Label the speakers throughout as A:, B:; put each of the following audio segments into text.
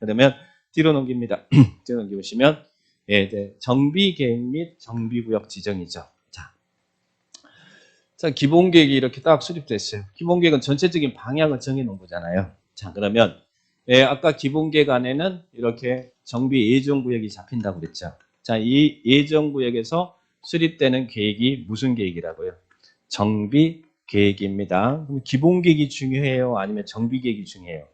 A: 그러면 뒤로 넘깁니다. 뒤로 넘겨보시면 예, 이제 정비계획 및 정비구역 지정이죠. 자, 기본계획이 이렇게 딱 수립됐어요. 기본계획은 전체적인 방향을 정해놓은 거잖아요. 자, 그러면 예, 아까 기본계획 안에는 이렇게 정비 예정구역이 잡힌다고 그랬죠. 자, 이 예정구역에서 수립되는 계획이 무슨 계획이라고요? 정비계획입니다. 그럼 기본계획이 중요해요? 아니면 정비계획이 중요해요?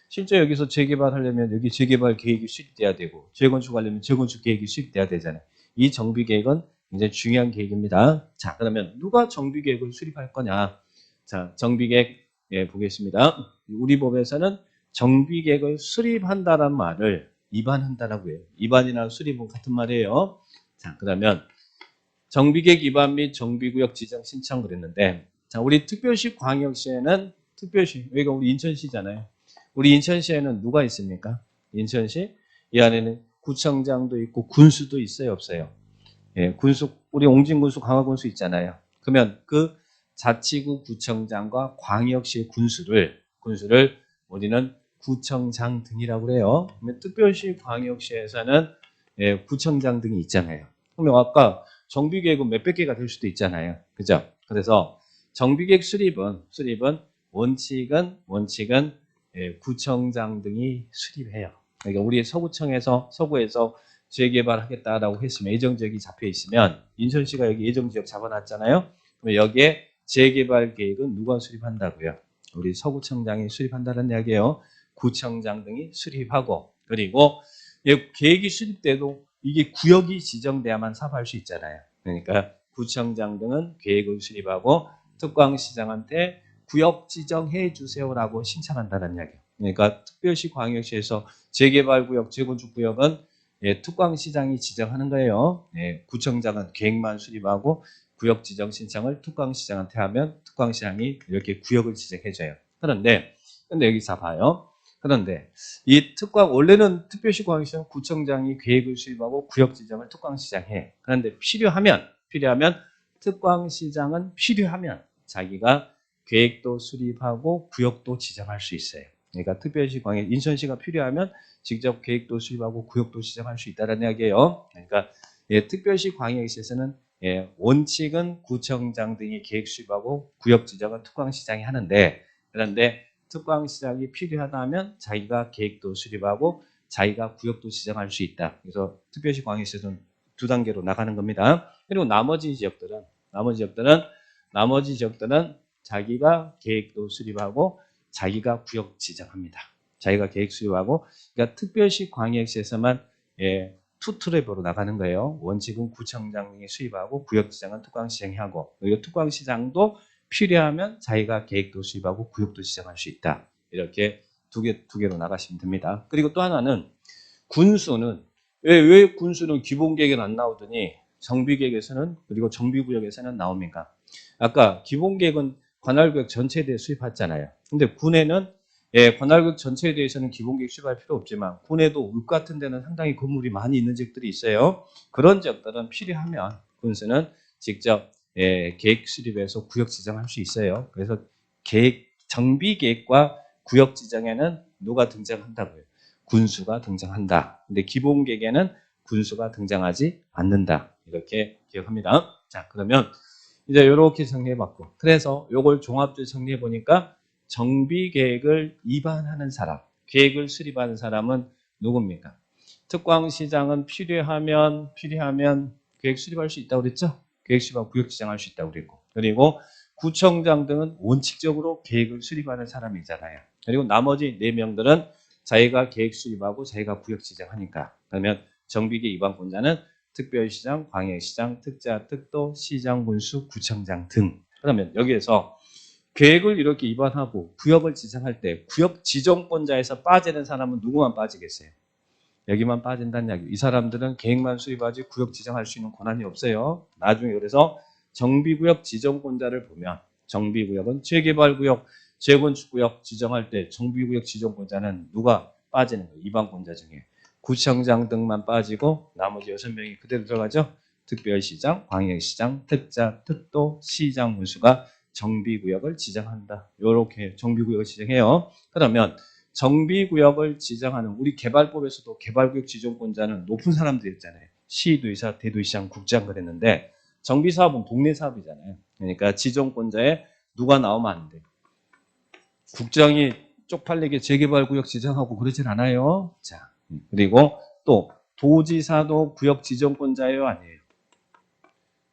A: 실제 여기서 재개발하려면 여기 재개발 계획이 수립돼야 되고 재건축하려면 재건축 계획이 수립돼야 되잖아요. 이 정비계획은 굉장히 중요한 계획입니다. 자, 그러면 누가 정비계획을 수립할 거냐? 자, 정비계획 예, 보겠습니다. 우리 법에서는 정비계획을 수립한다는 말을 위반한다라고 해요. 위반이나 수립은 같은 말이에요. 자, 그러면 정비계획 위반 및 정비구역 지정 신청 그랬는데, 자, 우리 특별시 광역시에는 특별시 여기가 우리 인천시잖아요. 우리 인천시에는 누가 있습니까? 인천시 이 안에는 구청장도 있고 군수도 있어요, 없어요? 예, 군수 우리 옹진군수, 강화군수 있잖아요. 그러면 그 자치구 구청장과 광역시 군수를 우리는 구청장 등이라고 그래요. 그러면 특별시 광역시에서는 예, 구청장 등이 있잖아요. 그러면 아까 정비계획은 몇백 개가 될 수도 있잖아요. 그죠? 그래서 정비계획 수립은 원칙은 예, 구청장 등이 수립해요. 그러니까 우리 서구에서 재개발하겠다라고 했으면 예정지역이 잡혀 있으면 인천시가 여기 예정지역 잡아놨잖아요. 그럼 여기에 재개발 계획은 누가 수립한다고요? 우리 서구청장이 수립한다는 이야기예요. 구청장 등이 수립하고 그리고 계획이 수립돼도 이게 구역이 지정돼야만 사업할 수 있잖아요. 그러니까 구청장 등은 계획을 수립하고 특광시장한테 구역 지정해 주세요라고 신청한다는 이야기예요. 그러니까 특별시 광역시에서 재개발구역, 재건축구역은 예, 특광시장이 지정하는 거예요. 예, 구청장은 계획만 수립하고 구역 지정 신청을 특광시장한테 하면 특광시장이 이렇게 구역을 지정해줘요. 근데 여기서 봐요. 그런데 이 특광 원래는 특별시 광역시는 구청장이 계획을 수립하고 구역 지정을 특광시장해. 그런데 필요하면 특광시장은 필요하면 자기가 계획도 수립하고 구역도 지정할 수 있어요. 그러니까 특별시 광역 인천시가 필요하면 직접 계획도 수립하고 구역도 지정할 수 있다는 이야기예요. 그러니까 예, 특별시 광역시에서는 예, 원칙은 구청장 등이 계획 수립하고 구역 지정은 특광시장이 하는데 그런데 특광시장이 필요하다면 자기가 계획도 수립하고 자기가 구역도 지정할 수 있다. 그래서 특별시 광역시에서는 두 단계로 나가는 겁니다. 그리고 나머지 지역들은 자기가 계획도 수립하고 자기가 구역 지정합니다. 자기가 계획 수립하고 그러니까 특별시 광역시에서만 예, 투트랩으로 나가는 거예요. 원칙은 구청장 등이 수립하고 구역 지정은 특광시장이 하고 그리고 특광시장도 필요하면 자기가 계획도 수립하고 구역도 지정할 수 있다. 이렇게 두 개로 나가시면 됩니다. 그리고 또 하나는 군수는 왜 군수는 기본계획에 안 나오더니 정비계획에서는 그리고 정비구역에서는 나옵니까? 아까 기본계획은 관할구역 전체에 대해 수립했잖아요. 근데 군에는 예, 관할구역 전체에 대해서는 기본계획 수립할 필요 없지만 군에도 읍 같은 데는 상당히 건물이 많이 있는 지역들이 있어요. 그런 지역들은 필요하면 군수는 직접 예, 계획 수립해서 구역 지정할 수 있어요. 그래서 정비계획과 구역 지정에는 누가 등장한다고요? 군수가 등장한다. 근데 기본계획에는 군수가 등장하지 않는다. 이렇게 기억합니다. 자, 그러면 이제 이렇게 정리해봤고 그래서 이걸 종합적으로 정리해보니까 정비계획을 위반하는 사람, 계획을 수립하는 사람은 누굽니까? 특광시장은 필요하면 계획 수립할 수 있다고 그랬죠? 계획 수립하고 구역 지정할 수 있다고 그랬고 그리고 구청장 등은 원칙적으로 계획을 수립하는 사람이잖아요. 그리고 나머지 4명들은 자기가 계획 수립하고 자기가 구역 지정하니까 그러면 정비계획 위반권자는 특별시장, 광역시장, 특자, 특도, 시장, 군수, 구청장 등 그러면 여기에서 계획을 이렇게 위반하고 구역을 지정할 때 구역 지정권자에서 빠지는 사람은 누구만 빠지겠어요? 여기만 빠진다는 이야기. 이 사람들은 계획만 수립하지 구역 지정할 수 있는 권한이 없어요. 나중에 그래서 정비구역 지정권자를 보면 정비구역은 재개발구역, 재건축구역 지정할 때 정비구역 지정권자는 누가 빠지는 거예요? 위반권자 중에. 구청장 등만 빠지고 나머지 6명이 그대로 들어가죠. 특별시장, 광역시장, 특자, 특도, 시장, 군수가 정비구역을 지정한다. 이렇게 정비구역을 지정해요. 그러면 정비구역을 지정하는 우리 개발법에서도 개발구역 지정권자는 높은 사람들이었잖아요. 시도의사, 대도시장, 국장 그랬는데 정비사업은 동네 사업이잖아요. 그러니까 지정권자에 누가 나오면 안 돼. 국장이 쪽팔리게 재개발구역 지정하고 그러진 않아요. 자, 그리고 또 도지사도 구역 지정권자예요, 아니에요?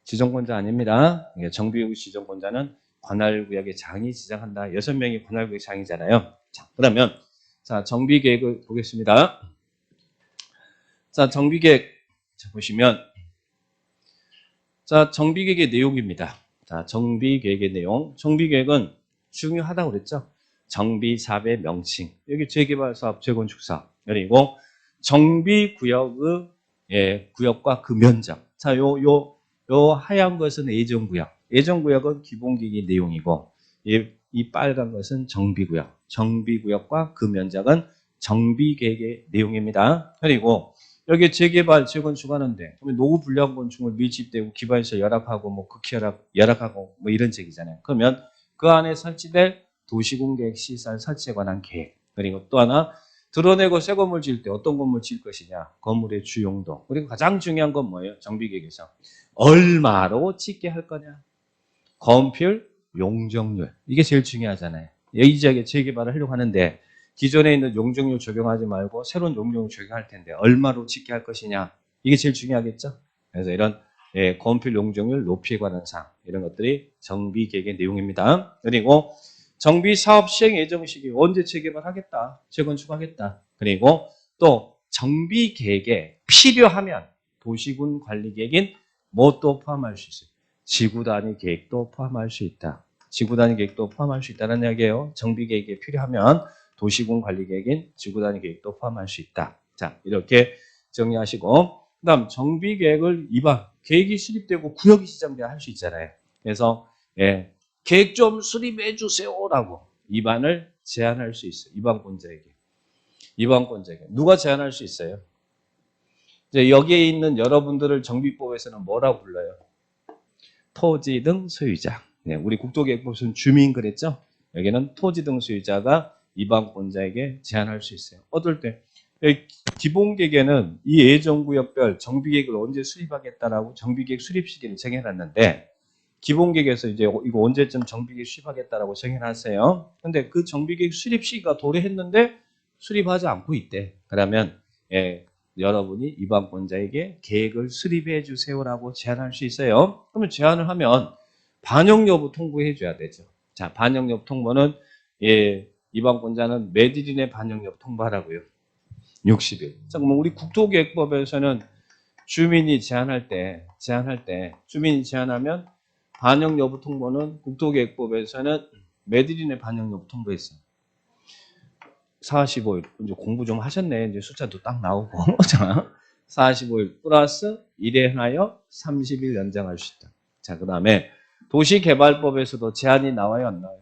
A: 지정권자 아닙니다. 정비구역 지정권자는 관할구역의 장이 지정한다. 6명이 관할구역 장이잖아요. 자, 그러면 자, 정비계획을 보겠습니다. 자, 정비계획 자, 보시면 자, 정비계획의 내용입니다. 자, 정비계획의 내용. 정비계획은 중요하다고 그랬죠. 정비사업의 명칭. 여기 재개발사업, 재건축사업. 그리고 정비구역의 구역과 그 면적. 자, 요 하얀 것은 예정구역. 예정구역은 기본계획의 내용이고 이 빨간 것은 정비구역. 정비구역과 그 면적은 정비계획의 내용입니다. 그리고 여기 재개발, 재건축하는데 노후 불량 건축물 밀집되고 기반시설 열악하고 뭐 열악하고 뭐 이런 책이잖아요. 그러면 그 안에 설치될 도시공계획 시설 설치에 관한 계획. 그리고 또 하나 드러내고 새 건물 지을 때 어떤 건물 지을 것이냐. 건물의 주용도. 그리고 가장 중요한 건 뭐예요? 정비계획에서. 얼마로 짓게 할 거냐. 건폐율, 용적률. 이게 제일 중요하잖아요. 이 지역에 재개발을 하려고 하는데 기존에 있는 용적률 적용하지 말고 새로운 용적률 적용할 텐데 얼마로 짓게 할 것이냐. 이게 제일 중요하겠죠. 그래서 이런 건폐율, 용적률 높이에 관한 사항 이런 것들이 정비계획의 내용입니다. 그리고 정비사업 시행 예정 시기 언제 재개발하겠다. 재건축하겠다. 그리고 또 정비계획에 필요하면 도시군 관리계획인 뭣도 포함할 수 있어요. 지구단위 계획도 포함할 수 있다. 지구단위 계획도 포함할 수 있다는 이야기예요. 정비계획에 필요하면 도시군 관리계획인 지구단위 계획도 포함할 수 있다. 자, 이렇게 정리하시고 그 다음 정비계획을 계획이 수립되고 구역이 지정돼야 할 수 있잖아요. 그래서 계획 좀 수립해 주세요라고 입안을 제안할 수 있어요. 입안권자에게. 누가 제안할 수 있어요? 이제 여기에 있는 여러분들을 정비법에서는 뭐라고 불러요? 토지 등 소유자. 우리 국토계획법에서는 주민 그랬죠? 여기는 토지 등 소유자가 입안권자에게 제안할 수 있어요. 어떨 때? 기본계획에는 이 예정구역별 정비계획을 언제 수립하겠다라고 정비계획 수립 시기를 정해놨는데 기본계획에서 이제 이거 언제쯤 정비계획 수립하겠다라고 정해놨어요. 근데 그 정비계획 수립 시기가 도래했는데 수립하지 않고 있대. 그러면 여러분이 입안권자에게 계획을 수립해 주세요라고 제안할 수 있어요. 그러면 제안을 하면 반영 여부 통보해 줘야 되죠. 자, 반영 여부 통보는 입안권자는 매달 이내 반영 여부 통보하라고요. 60일. 자, 그러면 우리 국토계획법에서는 주민이 제안할 때 주민이 제안하면 반영 여부 통보는 국토계획법에서는 매달 이내 반영 여부 통보했어요. 45일. 이제 공부 좀 하셨네. 이제 숫자도 딱 나오고. 자, 45일 플러스 1에 하여 30일 연장할 수 있다. 자, 그 다음에 도시개발법에서도 제한이 나와요, 안 나와요?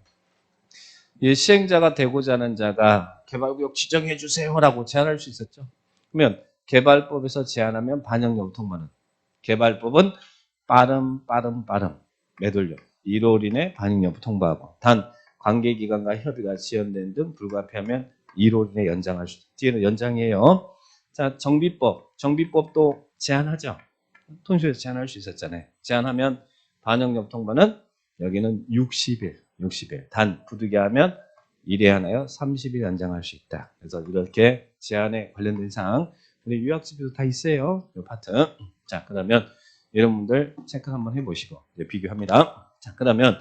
A: 이 시행자가 되고자 하는 자가 개발구역 지정해 주세요라고 제안할 수 있었죠. 그러면 개발법에서 제안하면 반영 여부 통보는 개발법은 빠름 매돌려 1월 이내 반영 여부 통보하고 단 관계기관과 협의가 지연된 등 불가피하면 1월 이내 연장할 수 있다. 뒤에는 연장이에요. 자, 정비법도 제한하죠. 통수에서 제한할 수 있었잖아요. 제한하면 반영 여부 통보는 여기는 60일. 단 부득이하면 1에 하나요 30일 연장할 수 있다. 그래서 이렇게 제한에 관련된 사항 우리 유학집에도 다 있어요. 이 파트. 자, 그러면 여러분들 체크 한번 해보시고 이제 비교합니다. 자, 그러면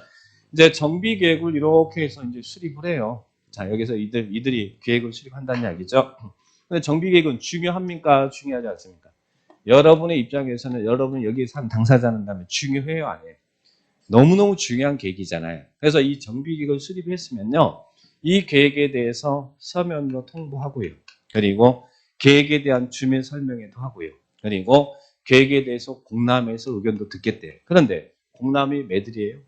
A: 이제 정비계획을 이렇게 해서 이제 수립을 해요. 자, 여기서 이들이 계획을 수립한다는 이야기죠. 근데 정비계획은 중요합니까? 중요하지 않습니까? 여러분의 입장에서는 여러분 여기에 산 당사자는 다음에 중요해요, 아니에요? 너무너무 중요한 계획이잖아요. 그래서 이 정비계획을 수립했으면요. 이 계획에 대해서 서면으로 통보하고요. 그리고 계획에 대한 주민 설명회도 하고요. 그리고 계획에 대해서 공람에서 의견도 듣겠대요. 그런데 공람이 매들이에요?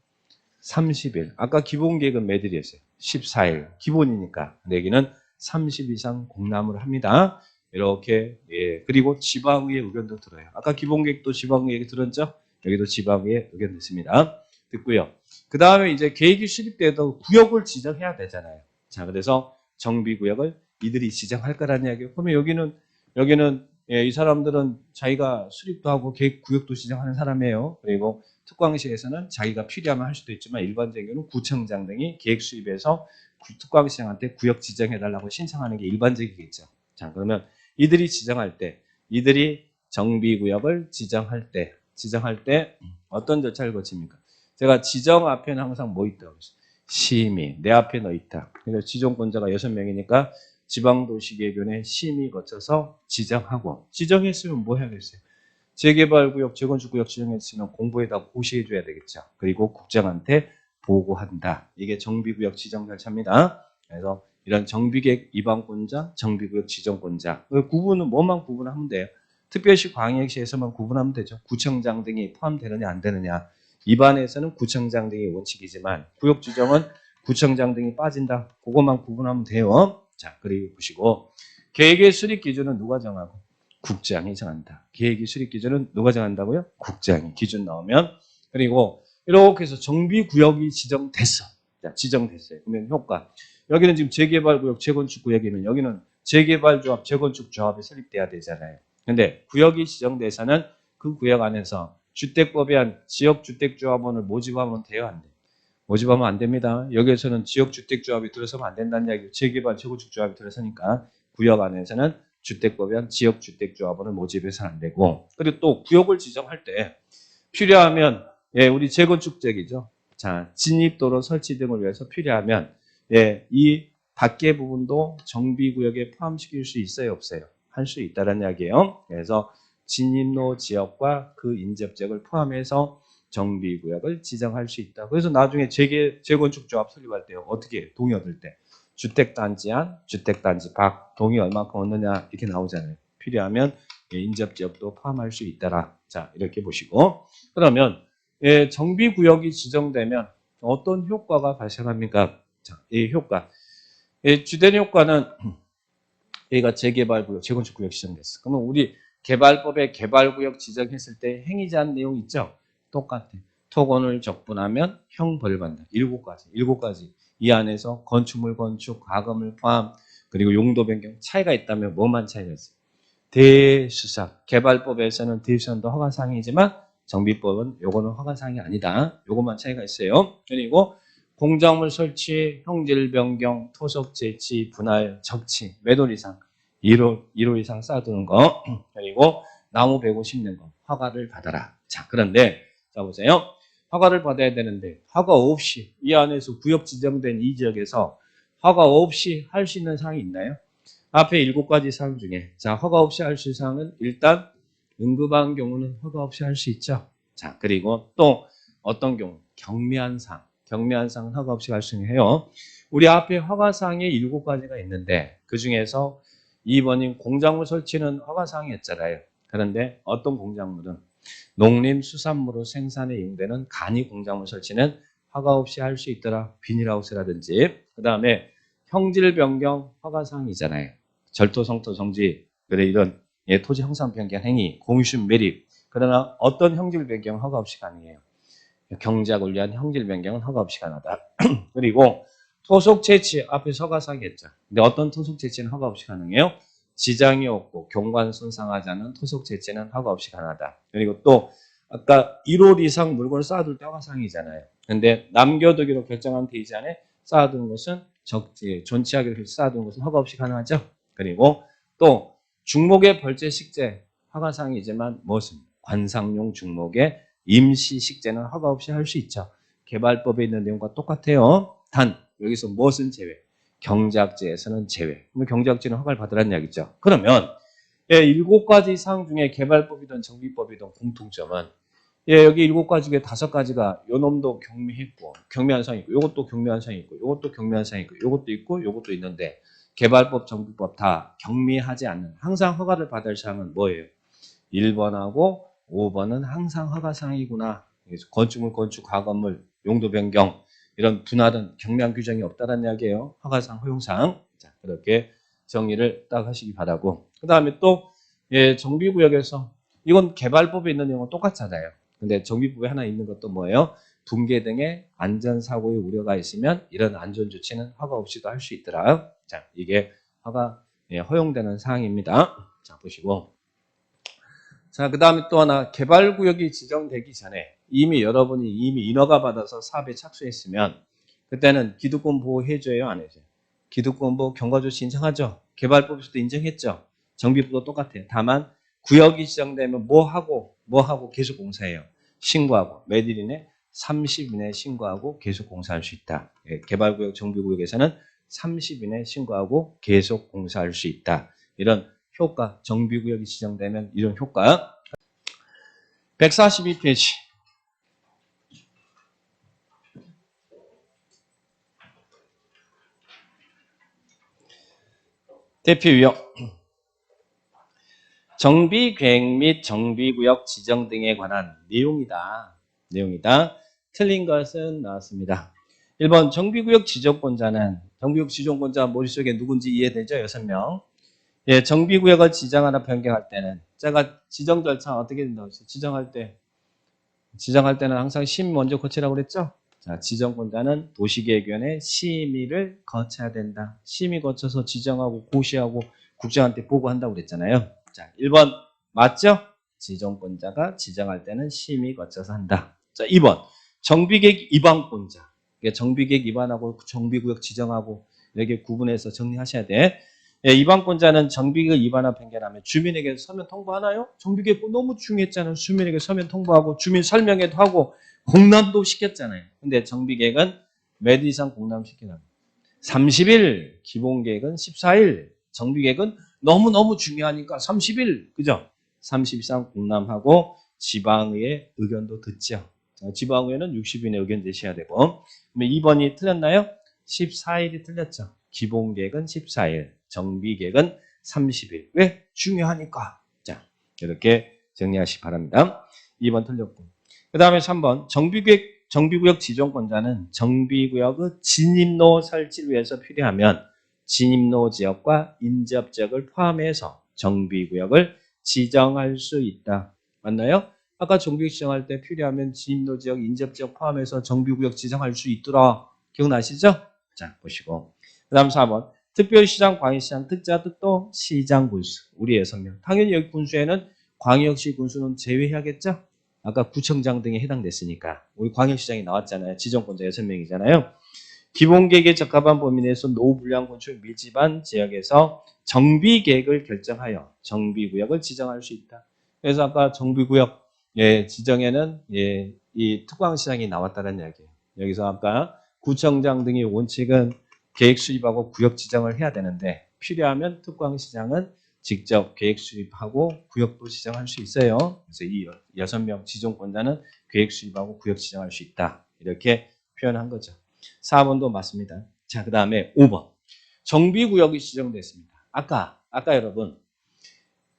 A: 30일. 아까 기본계획은 매들이었어요. 14일. 기본이니까. 여기는 30일 이상 공람을 합니다. 이렇게 그리고 지방의회 의견도 들어요. 아까 기본계획도 지방의회 들었죠? 여기도 지방의회 의견 듣습니다. 듣고요. 그 다음에 이제 계획이 수립돼도 구역을 지정해야 되잖아요. 자, 그래서 정비구역을 이들이 지정할 거라는 이야기예요. 그러면 여기는 예, 이 사람들은 자기가 수립도 하고 계획구역도 지정하는 사람이에요. 그리고 특광시에서는 자기가 필요하면 할 수도 있지만 일반적으로는 구청장 등이 계획 수립해서 특광시장한테 구역 지정해달라고 신청하는 게 일반적이겠죠. 자, 그러면 이들이 지정할 때, 이들이 정비구역을 지정할 때 어떤 절차를 거칩니까? 제가 지정 앞에는 항상 뭐 있다고 그랬어요? 심의, 내 앞에 너 있다. 그래서 지정권자가 6명이니까 지방도시계획위원회 심의 거쳐서 지정하고, 지정했으면 뭐 해야겠어요? 재개발구역, 재건축구역 지정했으면 공부에다 고시해줘야 되겠죠. 그리고 국장한테 보고한다. 이게 정비구역 지정 절차입니다. 그래서 이런 정비계획 입안권자, 정비구역 지정권자. 구분은 뭐만 구분하면 돼요? 특별시, 광역시에서만 구분하면 되죠. 구청장 등이 포함되느냐 안 되느냐. 입안에서는 구청장 등이 원칙이지만 구역 지정은 구청장 등이 빠진다. 그것만 구분하면 돼요. 자, 그리고 보시고 계획의 수립 기준은 누가 정하고? 국장이 정한다. 계획의 수립 기준은 누가 정한다고요? 국장이. 기준 나오면. 그리고 이렇게 해서 정비구역이 지정됐어. 자, 지정됐어요. 그러면 효과. 여기는 지금 재개발구역, 재건축구역이면 여기는 재개발조합, 재건축조합이 설립돼야 되잖아요. 근데 구역이 지정돼서는 그 구역 안에서 주택법에 한 지역주택조합원을 모집하면 돼요, 안 돼요? 모집하면 안 됩니다. 여기에서는 지역주택조합이 들어서면 안 된다는 이야기예요. 재개발, 재건축조합이 들어서니까 구역 안에서는 주택법에 한 지역주택조합원을 모집해서는 안 되고, 그리고 또 구역을 지정할 때 필요하면, 예, 우리 재건축적이죠. 자, 진입도로 설치 등을 위해서 필요하면, 예, 이 밖의 부분도 정비구역에 포함시킬 수 있어요, 없어요? 할 수 있다는 이야기예요. 그래서 진입로 지역과 그 인접지역을 포함해서 정비구역을 지정할 수 있다. 그래서 나중에 재건축조합 설립할 때요. 어떻게 동의 얻을 때 주택단지 안, 주택단지 밖 동의 얼마큼 얻느냐 이렇게 나오잖아요. 필요하면 인접지역도 포함할 수 있다라. 자, 이렇게 보시고 그러면 정비구역이 지정되면 어떤 효과가 발생합니까? 자, 이 효과. 주된 효과는 여기가 재개발구역, 재건축구역 지정됐어. 그러면 우리 개발법에 개발구역 지정했을 때 행위 제한 내용 있죠? 똑같아. 토건을 적분하면 형 벌받는다. 7가지. 이 안에서 건축물 건축, 과금을 포함, 그리고 용도 변경 차이가 있다면 뭐만 차이가 있어요? 대수상. 개발법에서는 대수상도 허가사항이지만 정비법은 요거는 허가사항이 아니다. 요것만 차이가 있어요. 그리고 공작물 설치, 형질 변경, 토속 재치, 분할, 적치, 매돌 이상, 1호 이상 쌓아두는 거, 그리고 나무 베고 심는 거, 허가를 받아라. 자, 그런데, 자, 보세요. 허가를 받아야 되는데, 허가 없이, 이 안에서 구역 지정된 이 지역에서 허가 없이 할 수 있는 사항이 있나요? 앞에 7가지 사항 중에, 자, 허가 없이 할 수 있는 사항은 일단, 응급한 경우는 허가 없이 할 수 있죠. 자, 그리고 또 어떤 경우? 경미한 사항. 경미한 사항은 허가 없이 할 수 있해요. 우리 앞에 허가사항이 7가지가 있는데 그 중에서 2번인 공작물 설치는 허가사항이었잖아요. 그런데 어떤 공작물은 농림수산물로 생산에 이용되는 간이 공작물 설치는 허가 없이 할 수 있더라. 비닐하우스라든지. 그 다음에 형질 변경 허가사항이잖아요. 절토, 성토, 정지, 그래 이런 토지 형상 변경 행위, 공유심 매립. 그러나 어떤 형질 변경 허가 없이 가능해요. 경작을 위한 형질 변경은 허가 없이 가능하다. 그리고 토속 채취 앞에 허가사항이 했죠. 근데 어떤 토속 채취는 허가 없이 가능해요? 지장이 없고 경관 손상하지 않는 토속 채취는 허가 없이 가능하다. 그리고 또 아까 1월 이상 물건을 쌓아둘 때 허가사항이잖아요. 근데 남겨두기로 결정한 대지 안에 쌓아두는 것은 존치하기로 쌓아두는 것은 허가 없이 가능하죠. 그리고 또 중목의 벌재 식재 허가사항이지만 무엇은 관상용 중목의 임시 식재는 허가 없이 할 수 있죠. 개발법에 있는 내용과 똑같아요. 단 여기서 무엇은 제외? 경작지에서는 제외. 그러면 경작지는 허가를 받으라는 이야기죠. 그러면 7가지 사항 중에 개발법이든 정비법이든 공통점은 여기 7가지 중에 5가지가 요 놈도 경미했고 경미한 사항이 있고 요것도 경미한 사항이 있고 요것도 경미한 사항이 있고 요것도 있고 요것도 있는데 개발법, 정비법 다 경미하지 않는 항상 허가를 받을 사항은 뭐예요? 1번하고 5번은 항상 허가사항이구나. 건축물, 건축, 과건물, 용도 변경 이런 분할은 경미한 규정이 없다는 이야기예요. 허가사항, 허용사항. 자, 그렇게 정리를 딱 하시기 바라고. 그 다음에 또 정비구역에서 이건 개발법에 있는 내용은 똑같잖아요. 근데 정비법에 하나 있는 것도 뭐예요? 붕괴 등의 안전사고의 우려가 있으면 이런 안전조치는 허가 없이도 할 수 있더라. 자, 이게 허용되는 사항입니다. 자, 보시고. 자, 그 다음에 또 하나, 개발구역이 지정되기 전에 여러분이 이미 인허가 받아서 사업에 착수했으면 그때는 기득권 보호해줘요, 안 해줘요? 기득권 보호 경과조 신청하죠. 개발법에서도 인정했죠. 정비법도 똑같아요. 다만 구역이 지정되면 뭐 하고 계속 공사해요. 신고하고 몇 일 이내? 30일 이내 신고하고 계속 공사할 수 있다. 개발구역, 정비구역에서는 30일 이내 신고하고 계속 공사할 수 있다. 이런 효과, 정비구역이 지정되면 이런 효과. 142페이지. 대표유형. 정비계획 및 정비구역 지정 등에 관한 내용이다. 틀린 것은 나왔습니다. 1번 정비구역 지정권자는 정비구역 지정권자 머릿속에 누군지 이해되죠? 6명. 예, 정비구역을 지정하나 변경할 때는 제가 지정 절차 어떻게 된다고 했어요? 지정할 때는 항상 심의 먼저 거치라고 그랬죠? 자, 지정권자는 도시계획위원회 심의를 거쳐야 된다. 심의 거쳐서 지정하고 고시하고 국장한테 보고한다고 그랬잖아요. 자, 1번 맞죠? 지정권자가 지정할 때는 심의 거쳐서 한다. 자, 2번 정비계획 위반권자. 정비계획 위반하고 정비구역 지정하고 이렇게 구분해서 정리하셔야 돼. 예, 위반권자는 정비계획 위반을 변경하면 주민에게 서면 통보하나요? 정비계획 너무 중요했잖아요. 주민에게 서면 통보하고 주민 설명회도 하고 공람도 시켰잖아요. 근데 정비계획은 몇 이상 공람시키나? 30일, 기본계획은 14일, 정비계획은 너무너무 중요하니까 30일, 그죠? 30일 이상 공람하고 지방의회 의견도 듣죠. 지방의회는 60일에 의견 제시해야 되고. 2번이 틀렸나요? 14일이 틀렸죠. 기본계획은 14일, 정비계획은 30일. 왜? 중요하니까. 자, 이렇게 정리하시기 바랍니다. 2번 틀렸고. 그 다음에 3번 정비구역 지정권자는 정비구역의 진입로 설치를 위해서 필요하면 진입로 지역과 인접 지역을 포함해서 정비구역을 지정할 수 있다. 맞나요? 아까 정비구역 지정할 때 필요하면 진입로 지역, 인접 지역 포함해서 정비구역 지정할 수 있더라. 기억나시죠? 자, 보시고. 그 다음 4번. 특별시장, 광역시장, 특자, 특도, 시장 군수. 우리 6명. 당연히 여기 군수에는 광역시 군수는 제외해야겠죠? 아까 구청장 등에 해당됐으니까. 우리 광역시장이 나왔잖아요. 지정권자 6명이잖아요. 기본계획에 적합한 범위 내에서 노후불량 건축 밀집한 지역에서 정비계획을 결정하여 정비구역을 지정할 수 있다. 그래서 아까 정비구역 지정에는 이 특광시장이 나왔다는 이야기예요. 여기서 아까 구청장 등의 원칙은 계획 수립하고 구역 지정을 해야 되는데 필요하면 특광시장은 직접 계획 수립하고 구역도 지정할 수 있어요. 그래서 이 6명 지정권자는 계획 수립하고 구역 지정할 수 있다. 이렇게 표현한 거죠. 4번도 맞습니다. 자, 그 다음에 5번. 정비구역이 지정됐습니다. 아까 여러분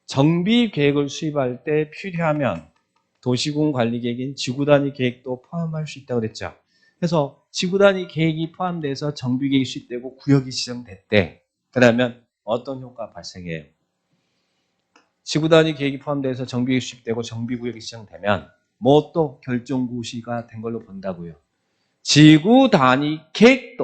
A: 정비계획을 수립할 때 필요하면 도시군 관리계획인 지구단위 계획도 포함할 수 있다고 그랬죠. 그래서 지구단위 계획이 포함돼서 정비계획이 수립되고 구역이 지정됐대. 그러면 어떤 효과가 발생해요? 지구단위 계획이 포함돼서 정비계획이 수립되고 정비구역이 지정되면 뭐 또 결정고시가 된 걸로 본다고요. 지구단위 계획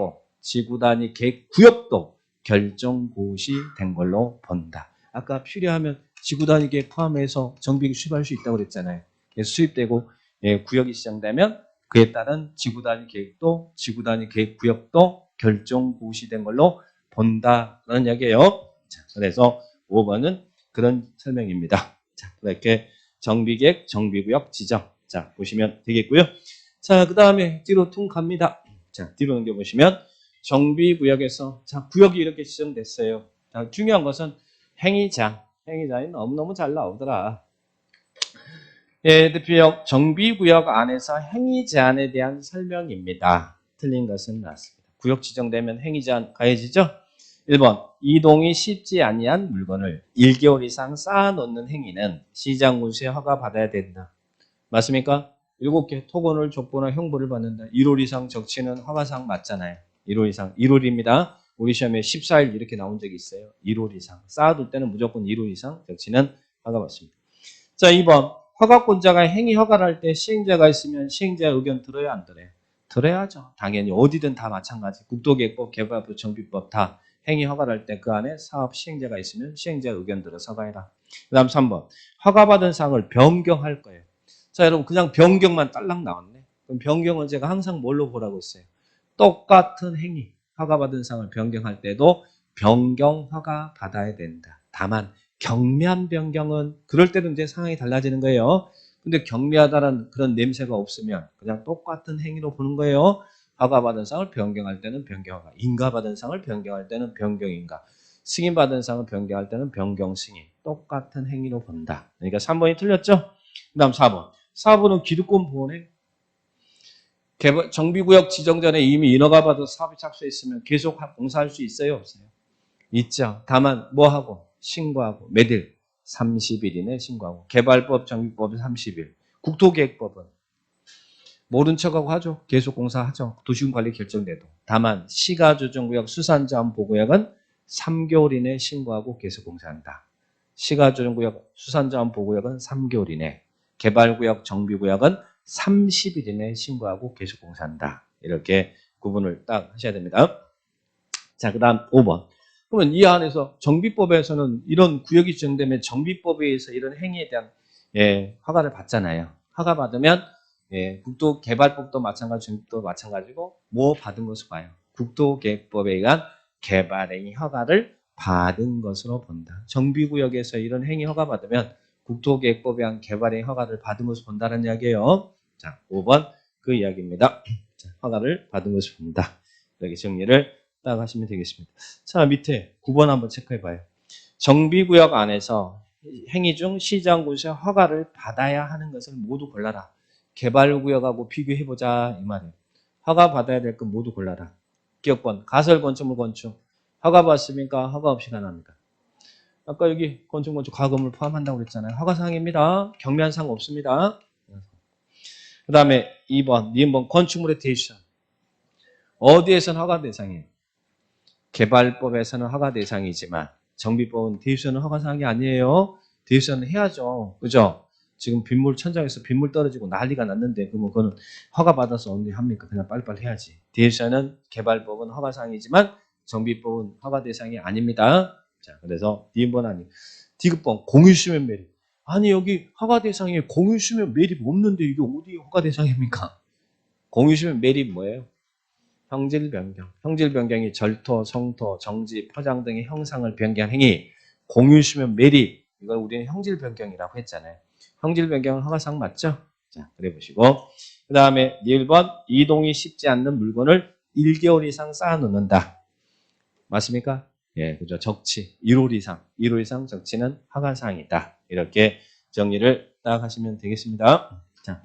A: 구역도 결정고시 된 걸로 본다. 아까 필요하면 지구단위 계획 포함해서 정비계획 수립할 수 있다고 그랬잖아요. 그래서 수립되고 구역이 지정되면 그에 따른 지구단위 계획도 지구단위 계획 구역도 결정고시된 걸로 본다라는 이야기예요. 자, 그래서 5번은 그런 설명입니다. 자, 이렇게 정비계획, 정비구역 지정. 자, 보시면 되겠고요. 자, 그 다음에 뒤로 퉁 갑니다. 자, 뒤로 넘겨보시면 정비구역에서 자, 구역이 이렇게 지정됐어요. 자, 중요한 것은 행위장이 너무너무 잘 나오더라. 대표역 정비구역 안에서 행위 제한에 대한 설명입니다. 틀린 것은 나왔습니다. 구역 지정되면 행위 제한 가해지죠? 1번 이동이 쉽지 아니한 물건을 1개월 이상 쌓아놓는 행위는 시장군수의 허가 받아야 된다. 맞습니까? 7개 토건을 족보나 형벌을 받는다. 1월 이상 적치는 허가사항 맞잖아요. 1월 이상. 1월입니다. 우리 시험에 14일 이렇게 나온 적이 있어요. 1월 이상. 쌓아둘 때는 무조건 1월 이상 적치는 허가 받습니다. 자, 2번. 허가권자가 행위 허가를 할 때 시행자가 있으면 시행자 의견 들어야 안 들어요? 들어야죠. 당연히 어디든 다 마찬가지. 국도계획법, 개발법, 정비법 다 행위 허가를 할 때 그 안에 사업 시행자가 있으면 시행자 의견 들어서 허가해라. 그 다음 3번. 허가받은 사항을 변경할 거예요. 자, 여러분 그냥 변경만 딸랑 나왔네. 그럼 변경은 제가 항상 뭘로 보라고 했어요? 똑같은 행위. 허가받은 사항을 변경할 때도 변경 허가 받아야 된다. 다만 경미한 변경은 그럴 때는 이제 상황이 달라지는 거예요. 근데 경미하다는 그런 냄새가 없으면 그냥 똑같은 행위로 보는 거예요. 허가받은 사항을 변경할 때는 변경허가, 인가받은 사항을 변경할 때는 변경인가, 승인받은 사항을 변경할 때는 변경 승인. 똑같은 행위로 본다. 그러니까 3번이 틀렸죠? 그 다음 4번. 4번은 기득권 보호네. 정비구역 지정 전에 이미 인허가 받아서 사업에 착수했으면 계속 공사할 수 있어요? 없어요? 있죠. 다만 뭐하고? 신고하고. 몇일? 30일 이내 신고하고. 개발법, 정비법은 30일. 국토계획법은 모른 척하고 하죠. 계속 공사하죠. 도시군관리 결정돼도. 다만 시가조정구역 수산자원보호구역은 3개월 이내 신고하고 계속 공사한다. 시가조정구역 수산자원보호구역은 3개월 이내. 개발구역, 정비구역은 30일 이내 신고하고 계속 공사한다. 이렇게 구분을 딱 하셔야 됩니다. 자, 그 다음 5번. 그러면 이 안에서 정비법에서는 이런 구역이 지정되면 정비법에 의해서 이런 행위에 대한 허가를 받잖아요. 허가 받으면 국토개발법도 마찬가지, 정비법도 마찬가지고 뭐 받은 것으로 봐요? 국토계획법에 의한 개발행위 허가를 받은 것으로 본다. 정비구역에서 이런 행위 허가 받으면 국토계획법에 의한 개발행위 허가를 받은 것으로 본다는 이야기예요. 자, 5번 그 이야기입니다. 자, 허가를 받은 것으로 본다. 이렇게 정리를 딱 하시면 되겠습니다. 자, 밑에 9번 한번 체크해 봐요. 정비구역 안에서 행위 중 시장군수의 허가를 받아야 하는 것을 모두 골라라. 개발구역하고 비교해보자 이 말이에요. 허가 받아야 될 건 모두 골라라. 기업권, 가설 건축물 건축. 허가 받습니까? 허가 없이 가능합니까? 아까 여기 건축 가금을 포함한다고 그랬잖아요. 허가사항입니다. 경미한 사항 없습니다. 그 다음에 2번, 니은번 건축물의 대상. 어디에서는 허가 대상이에요? 개발법에서는 허가 대상이지만 정비법은 대유수는 허가 사항이 아니에요. 대유수는 해야죠. 그죠? 지금 빗물 천장에서 빗물 떨어지고 난리가 났는데 그러면 그거는 허가 받아서 언제 합니까? 그냥 빨리빨리 해야지. 대유수는 개발법은 허가 사항이지만 정비법은 허가 대상이 아닙니다. 자, 그래서 D번 아니. D급번 공유수면 매립. 아니 여기 허가 대상에 공유수면 매립 없는데 이게 어디 허가 대상입니까? 공유수면 매립 뭐예요? 형질 변경. 형질 변경이 절토, 성토, 정지, 포장 등의 형상을 변경한 행위. 공유수면 매립. 이걸 우리는 형질 변경이라고 했잖아요. 형질 변경은 허가사항 맞죠? 자, 그래 보시고. 그 다음에 1번 이동이 쉽지 않는 물건을 1개월 이상 쌓아 놓는다. 맞습니까? 예, 그죠. 적치. 1월 이상 적치는 허가사항이다. 이렇게 정리를 딱 하시면 되겠습니다. 자.